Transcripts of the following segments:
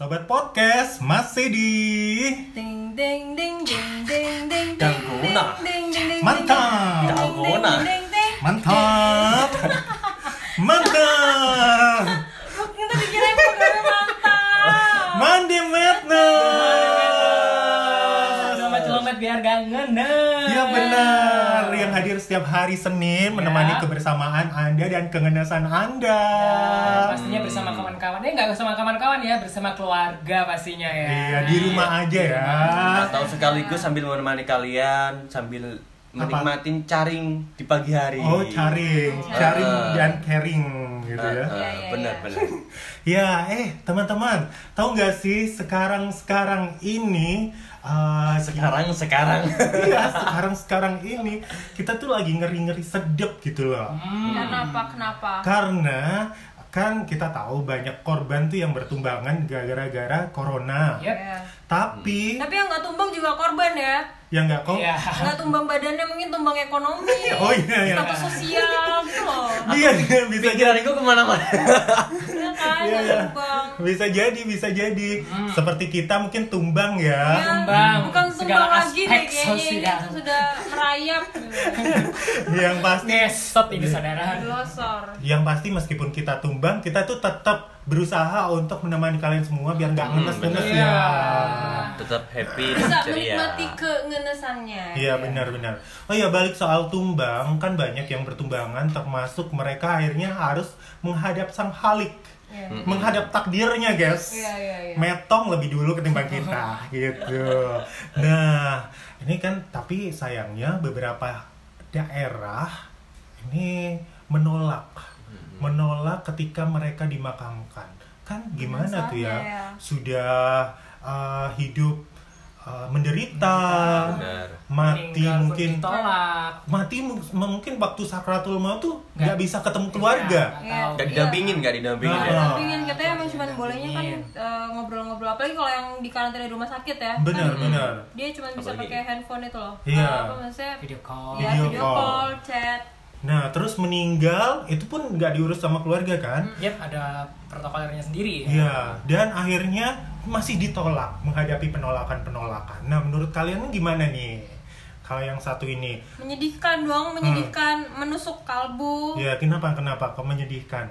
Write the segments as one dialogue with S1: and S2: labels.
S1: Sobat Podcast masih di
S2: Ding ding ding ding ding ding
S3: Dalgona.
S1: Mantap.
S3: Dalgona.
S1: Mantap. Mantap.
S2: Kita dikira programnya mantap.
S1: Mandi Metno.
S3: Selamat biar gak ngenes.
S1: Ya benar, yang hadir setiap hari Senin menemani kebersamaan Anda dan kengenesan Anda.
S3: Ya, pastinya bersama kawan-kawan. Nggak bersama kawan-kawan ya, bersama keluarga pastinya ya.
S1: Iya, di rumah aja ya.
S4: Atau sekaligus sambil menemani kalian sambil menikmatin caring di pagi hari.
S1: Oh, caring dan caring gitu ya.
S4: Benar.
S1: Ya, teman-teman, tahu nggak sih sekarang ini
S4: Sekarang
S1: iya, sekarang ini kita tuh lagi ngeri-ngeri sedep gitu loh.
S2: Kenapa?
S1: Karena kan kita tahu banyak korban tuh yang bertumbangan gara-gara corona.
S3: Yep.
S2: Ya.
S1: Tapi
S2: Tapi yang nggak tumbang juga korban ya.
S1: yang nggak kok.
S3: Iya.
S2: Nggak tumbang badannya, mungkin tumbang ekonomi.
S1: Oh iya.
S2: Status sosial gitu loh.
S1: Iya, bisa
S4: pikiran gue kemana-mana.
S2: Iya kan,
S1: Iya.
S2: nggak tumbang.
S1: Bisa jadi. Seperti kita mungkin tumbang ya.
S2: Ya,
S3: Tumbang.
S2: bukan
S3: Segala
S2: tumbang lagi deh
S3: aspek
S2: kayaknya ini
S3: sosial.
S2: tuh sudah merayap.
S1: Yang pasti
S3: Ngesot ini saudara.
S2: Glosor.
S1: Yang pasti meskipun kita tumbang, kita tuh tetap berusaha untuk menemani kalian semua biar nggak ngenes-ngenes
S3: bener.
S1: ya.
S4: Tetap happy dan
S2: Bisa
S4: ceria.
S2: menikmati kengenesannya.
S1: Iya benar. Oh iya, balik soal tumbang, kan banyak yang bertumbangan termasuk mereka akhirnya harus menghadap sang Halik.
S2: Iya.
S1: Menghadap takdirnya, guys.
S2: Iya.
S1: Metong lebih dulu ketimbang kita gitu. Nah, ini kan tapi sayangnya beberapa daerah ini menolak ketika mereka dimakamkan. Kan gimana tuh ya? Sudah hidup menderita,
S4: Benar.
S1: mati
S3: Meninggal pun
S1: mungkin
S3: ditolak.
S1: mungkin waktu sakratul maut tuh nggak bisa ketemu keluarga.
S2: Iya.
S4: Gak didampingin
S1: Nah.
S4: ya.
S2: Pingin katanya emang cuma bolehnya kan ngobrol-ngobrol, apalagi kalau yang di karantina di rumah sakit ya.
S1: Benar.
S2: Dia cuma bisa
S4: Apalagi?
S2: pakai handphone itu loh.
S1: Iya.
S2: Apa maksudnya?
S3: Video call.
S2: Ya,
S1: Video
S2: video
S1: call.
S2: call, chat.
S1: Nah, terus meninggal itu pun nggak diurus sama keluarga kan?
S3: Yep, ada protokolernya sendiri.
S1: Iya, dan akhirnya masih ditolak menghadapi penolakan. Nah, menurut kalian gimana nih? Kalau yang satu ini,
S2: Menyedihkan, menusuk kalbu.
S1: ya kenapa kok menyedihkan?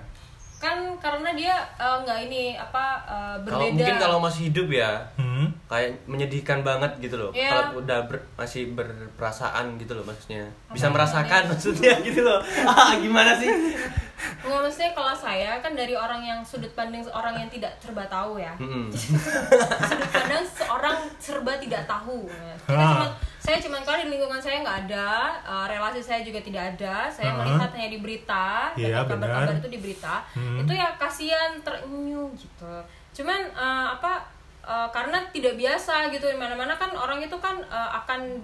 S2: Kan karena dia nggak
S4: Kalau
S2: berbeda.
S4: mungkin kalau masih hidup ya,
S1: Hmm?
S4: kayak menyedihkan banget gitu loh.
S2: Iya.
S4: Kalau udah masih berperasaan gitu loh maksudnya. Bisa merasakan maksudnya gitu loh. Gimana sih?
S2: Nggak, maksudnya kalau saya kan dari orang yang sudut pandang orang yang tidak serba tahu ya.
S4: Mm-mm.
S2: Sudut pandang seorang serba tidak tahu. Saya cuma kalau di lingkungan saya nggak ada, relasi saya juga tidak ada. Saya melihat hanya di berita,
S1: Iya,
S2: dapat kabar-kabar
S1: benar.
S2: itu di berita. Itu ya kasihan, terenyuh gitu. Cuman karena tidak biasa gitu, di mana-mana kan orang itu kan akan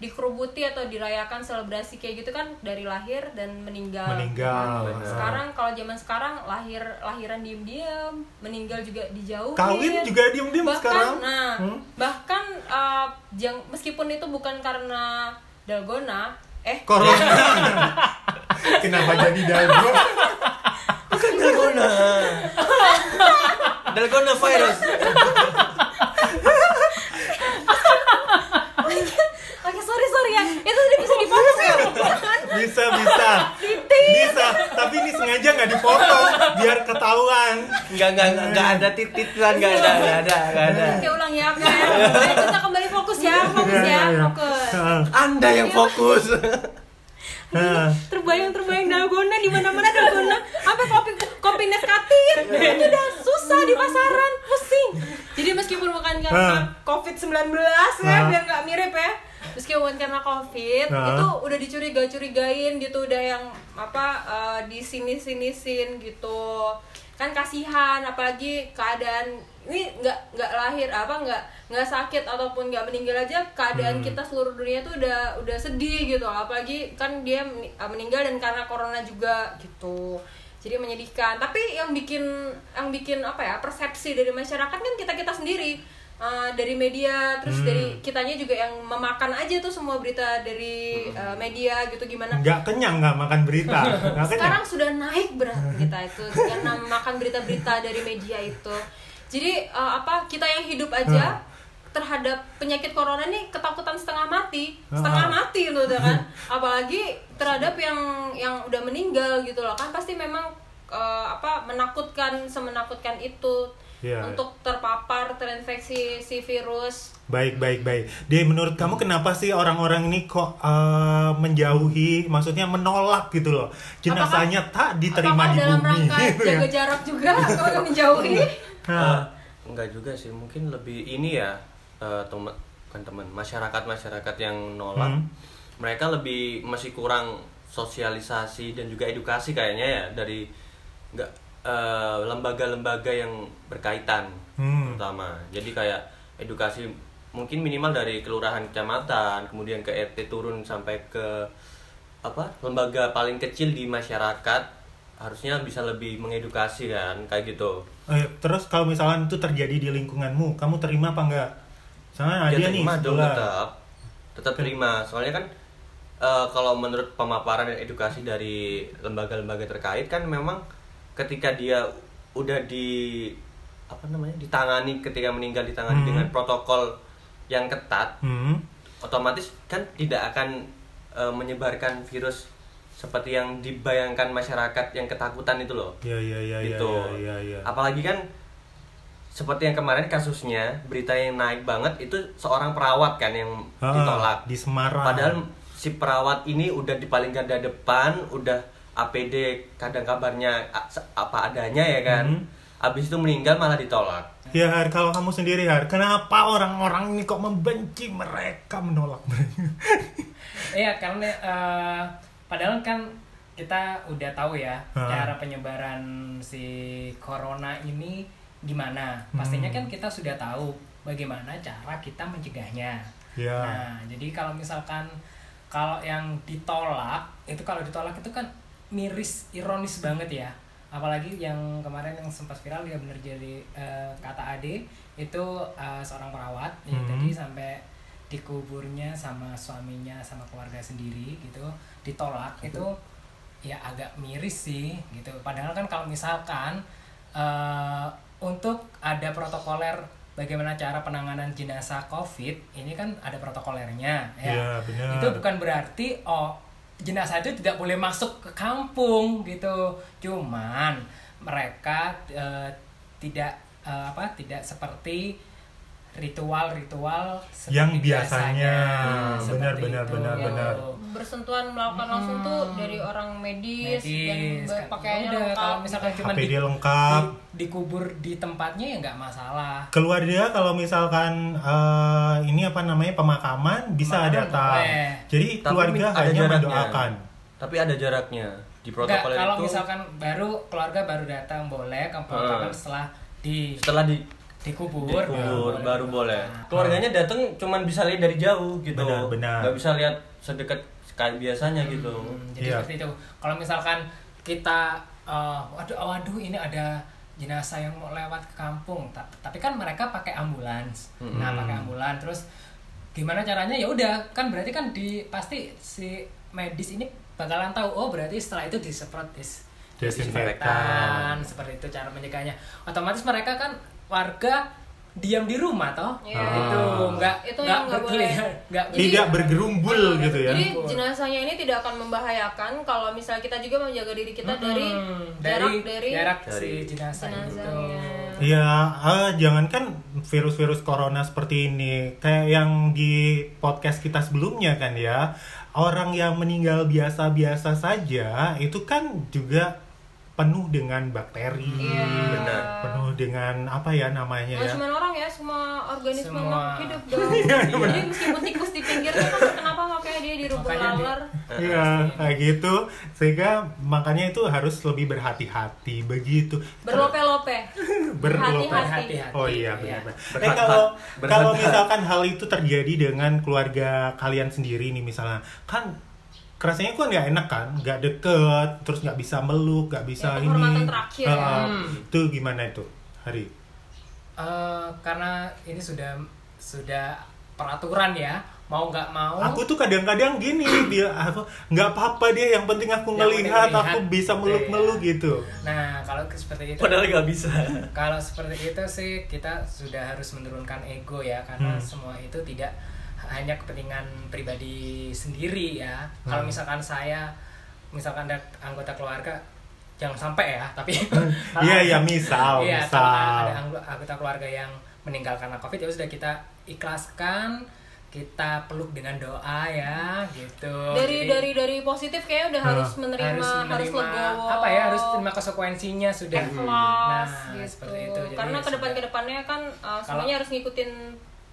S2: dikerubuti atau dirayakan selebrasi kayak gitu kan dari lahir dan meninggal.
S1: Meninggal.
S2: Sekarang kalau zaman sekarang lahiran diem-diem, meninggal juga dijauhin.
S1: Kawin juga diem-diem sekarang.
S2: Bahkan meskipun itu bukan karena dalgona,
S1: Corona. Kenapa jadi dalgo?
S4: Bukan Dalgona virus.
S2: Oke, sorry ya. Itu tadi bisa dipotong ya?
S1: Bisa. Tapi ini sengaja nggak dipotong biar ketahuan.
S4: Enggak ada titilan, enggak ada.
S2: Oke, ulang ya. Oke. Ayo kita kembali fokus ya. Fokus.
S4: Anda yang fokus.
S2: Terbayang dalgona di mana-mana dalgona. Sampai kopi Nescafe itu udah susah di pasaran, pusing. Jadi meskipun bukan karena COVID-19 ya, biar nggak mirip ya. Meskipun karena COVID itu udah dicurigain gitu, udah yang di sini-sinisin gitu. Kan kasihan, apalagi keadaan ini nggak lahir nggak sakit ataupun nggak meninggal aja, keadaan kita seluruh dunia tuh udah sedih gitu, apalagi kan dia meninggal dan karena corona juga gitu, jadi menyedihkan. Tapi yang bikin persepsi dari masyarakat kan kita sendiri, dari media, terus dari kitanya juga yang memakan aja tuh semua berita dari media gitu, gimana
S1: Nggak kenyang nggak makan berita. Nggak kenyang.
S2: sekarang sudah naik berat kita itu karena makan berita-berita dari media itu. Jadi kita yang hidup aja terhadap penyakit corona ini ketakutan setengah mati loh kan. Apalagi terhadap yang udah meninggal gitu loh kan, pasti memang menakutkan, semenakutkan itu untuk terpapar, terinfeksi si virus.
S1: Baik. Dia menurut kamu kenapa sih orang-orang ini kok menjauhi, maksudnya menolak gitu loh, jenazahnya tak diterima di
S2: dalam
S1: bumi?
S2: rangka jaga jarak juga kalau menjauhi?
S4: Enggak juga sih, mungkin lebih ini ya, teman masyarakat yang nolak, mereka lebih masih kurang sosialisasi dan juga edukasi kayaknya ya dari lembaga-lembaga yang berkaitan terutama. Jadi kayak edukasi mungkin minimal dari kelurahan, kecamatan, kemudian ke RT turun sampai ke lembaga paling kecil di masyarakat, harusnya bisa lebih mengedukasi kan kayak gitu.
S1: Terus kalau misalnya itu terjadi di lingkunganmu, kamu terima apa enggak? Soalnya
S4: Ya
S1: dia nih
S4: terima dong, tetap terima. Soalnya kan kalau menurut pemaparan dan edukasi dari lembaga-lembaga terkait kan memang ketika dia udah ditangani, ketika meninggal ditangani dengan protokol yang ketat, otomatis kan tidak akan menyebarkan virus seperti yang dibayangkan masyarakat yang ketakutan itu loh.
S1: Iya.
S4: Apalagi kan seperti yang kemarin kasusnya, berita yang naik banget itu seorang perawat kan yang ditolak
S1: di Semarang.
S4: Padahal si perawat ini udah di paling garda depan, udah APD kadang kabarnya apa adanya ya kan. Abis itu meninggal malah ditolak.
S1: Ya Har, kalau kamu sendiri Har, kenapa orang-orang ini kok membenci mereka, menolak mereka?
S3: Iya, karena padahal kan kita udah tahu ya cara penyebaran si corona ini gimana. Pastinya kan kita sudah tahu bagaimana cara kita mencegahnya. Nah, jadi kalau misalkan yang ditolak itu kan miris, ironis banget ya. Apalagi yang kemarin yang sempat viral ya, bener, jadi kata Ade itu seorang perawat ya, tadi sampai dikuburnya sama suaminya sama keluarga sendiri gitu ditolak. Itu ya agak miris sih gitu. Padahal kan kalau misalkan untuk ada protokoler bagaimana cara penanganan jenazah COVID ini kan ada protokolernya ya.
S1: Benar.
S3: Itu bukan berarti jenazah itu tidak boleh masuk ke kampung gitu. Cuman mereka tidak seperti ritual-ritual
S1: yang
S3: seperti
S1: biasanya. Benar.
S2: Bersentuhan melakukan langsung tuh dari orang medis dan pakaiannya lengkap.
S3: Kalau misalkan cuma
S1: APD lengkap,
S3: dikubur di tempatnya ya nggak masalah.
S1: Keluarga kalau misalkan pemakaman bisa datang. Jadi keluarga hanya mendoakan.
S4: Tapi ada jaraknya di protokol itu.
S3: Kalau misalkan keluarga baru datang boleh, pemakaman setelah dikubur
S4: baru boleh. Keluarganya datang cuman bisa lihat dari jauh gitu.
S1: Benar.
S4: Nggak bisa lihat sedekat kayak biasanya gitu.
S3: Jadi seperti itu. Kalau misalkan kita waduh ini ada jenazah yang mau lewat ke kampung, tapi kan mereka pakai ambulans. Nah, pakai ambulans terus gimana caranya? Ya udah, kan berarti kan pasti si medis ini bakalan tahu, berarti setelah itu disemprot disinfektan, seperti itu cara mencegahnya. Otomatis mereka kan warga diam di rumah toh,
S1: tidak bergerumbul gitu ya.
S2: Jadi jenazahnya ini tidak akan membahayakan kalau misalnya kita juga menjaga diri kita dari jarak
S3: si jenazahnya.
S1: Iya, jangankan virus-virus corona seperti ini, kayak yang di podcast kita sebelumnya kan ya, orang yang meninggal biasa-biasa saja itu kan juga penuh dengan bakteri, penuh dengan
S2: Nggak cuma orang ya, semua organisme makhluk hidup dong. Jadi meskipun tikus di pinggirnya kan kenapa nggak kayak dia di rumput laler?
S1: Iya, kayak gitu. Sehingga makanya itu harus lebih berhati-hati begitu.
S2: Berlope-lope. Berhati-hati.
S1: Oh iya, benar. Kalau misalkan hal itu terjadi dengan keluarga kalian sendiri nih misalnya, kan rasanya kan nggak enak kan, nggak deket, terus nggak bisa meluk, nggak bisa ini.
S2: Penghormatan terakhir ya.
S1: Itu gimana itu, Hari?
S3: Karena ini sudah peraturan ya, mau nggak mau.
S1: Aku tuh kadang-kadang gini, dia aku nggak apa-apa deh, yang penting aku ngelihat, aku bisa meluk-meluk gitu.
S3: Nah kalau seperti itu,
S4: Padahal nggak bisa.
S3: kalau seperti itu sih kita sudah harus menurunkan ego ya, karena semua itu tidak hanya kepentingan pribadi sendiri ya. Kalau misalkan ada anggota keluarga, jangan sampai ya, tapi
S1: Iya misal.
S3: kalau ada anggota keluarga yang meninggal karena COVID, ya sudah kita ikhlaskan, kita peluk dengan doa ya gitu.
S2: Dari positif kayaknya udah harus menerima, harus legowo.
S3: Apa ya, harus terima konsekuensinya sudah.
S2: Ikhlas gitu.
S3: Seperti itu. Jadi
S2: karena kedepannya kan semuanya harus ngikutin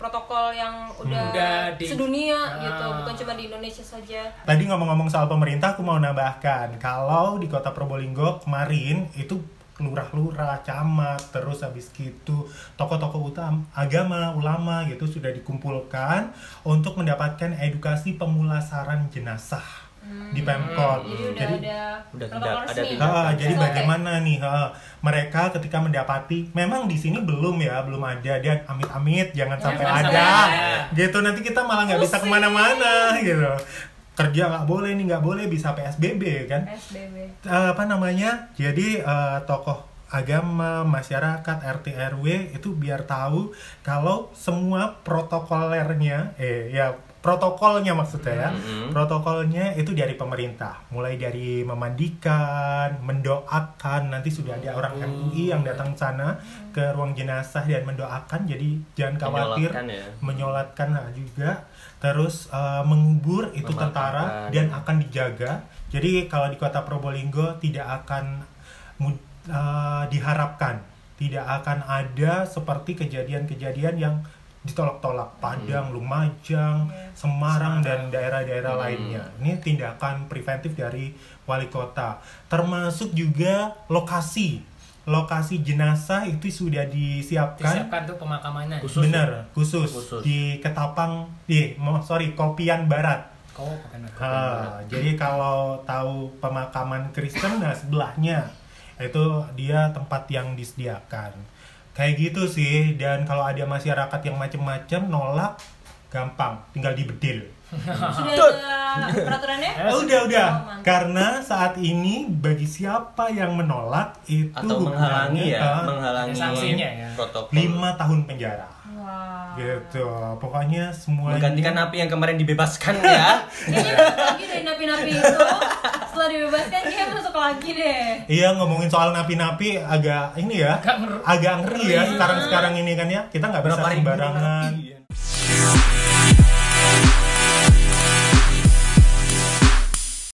S2: protokol yang udah sedunia gitu, bukan cuma di Indonesia saja.
S1: Tadi ngomong-ngomong soal pemerintah, aku mau nambahkan kalau di Kota Probolinggo kemarin itu lurah-lurah, camat, terus habis gitu tokoh-tokoh agama, ulama gitu sudah dikumpulkan untuk mendapatkan edukasi pemulasaran jenazah di Pemkot.
S2: Jadi
S4: udah
S2: resmi.
S1: Jadi bagaimana nih mereka ketika mendapati, memang di sini belum ada, dia amit-amit jangan sampai ada gitu, nanti kita malah nggak bisa kemana-mana gitu. Kerja nggak boleh, bisa PSBB kan. Jadi tokoh agama, masyarakat, RT RW itu biar tahu kalau semua protokolnya maksudnya ya. Protokolnya itu dari pemerintah, mulai dari memandikan, mendoakan, nanti sudah ada orang MUI yang datang sana ke ruang jenazah dan mendoakan, jadi jangan khawatir, menyolatkan juga. Terus mengubur itu tentara dan akan dijaga. Jadi kalau di Kota Probolinggo tidak akan diharapkan tidak akan ada seperti kejadian-kejadian yang ditolak-tolak, Padang, Lumajang, Semarang dan daerah-daerah lainnya. Ini tindakan preventif dari wali kota. Termasuk juga lokasi jenazah itu sudah disiapkan
S3: tuh pemakamannya
S1: khusus di Ketapang, Kopian Barat. Jadi kalau tahu pemakaman Kristen, nah sebelahnya itu dia tempat yang disediakan kayak gitu sih. Dan kalau ada masyarakat yang macem-macem nolak, gampang, tinggal dibedil.
S2: Sudah ada peraturannya?
S1: Udah. Karena saat ini bagi siapa yang menolak itu
S4: atau menghalangi
S3: sanksinya ya.
S4: Protokol
S1: 5 tahun penjara.
S2: Wow.
S1: Gitu. Pokoknya semuanya
S4: menggantikan napi yang kemarin dibebaskan ya.
S2: Kayaknya lagi deh napi-napi itu. Setelah dibebaskan dia masuk lagi deh.
S1: Iya, ngomongin soal napi-napi agak ini ya. Agak ngeri ya sekarang ini kan ya. Kita nggak bisa sembarangan.